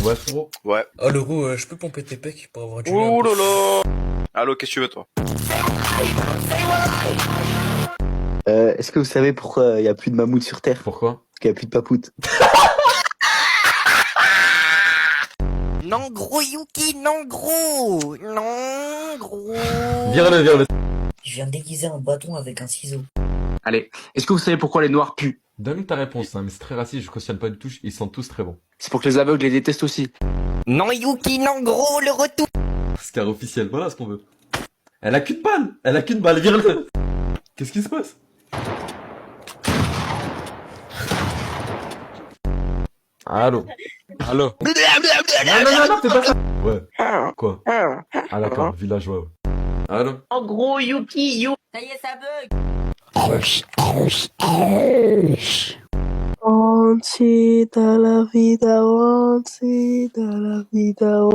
Ouais, frérot. Ouais. Oh Leroux, je peux pomper tes pecs pour avoir du lait un Ouh peu. là là. Allô, qu'est-ce que tu veux, toi? Est-ce que vous savez pourquoi il y a plus de mammouths sur Terre? Pourquoi? Parce qu'il y a plus de papoutes. Non gros Yuki, non gros. Non gros. Vire-le. Je viens déguiser un bâton avec un ciseau. Allez, est-ce que vous savez pourquoi les noirs puent? Donne ta réponse, hein, mais c'est très raciste, je cautionne pas du tout, ils sont tous très bons. C'est pour que les aveugles les détestent aussi. Non Yuki, non gros, le retour. Scar officiel, voilà ce qu'on veut. Elle a qu'une balle, vire-le. Qu'est-ce qui se passe? Allô? Allô? Non, c'est pas ça. Ouais. Quoi? Ah d'accord, villageois. Ouais. Allô? En gros, Yuki, you. Ça y est, ça bug. Once da la vida, once da la vida.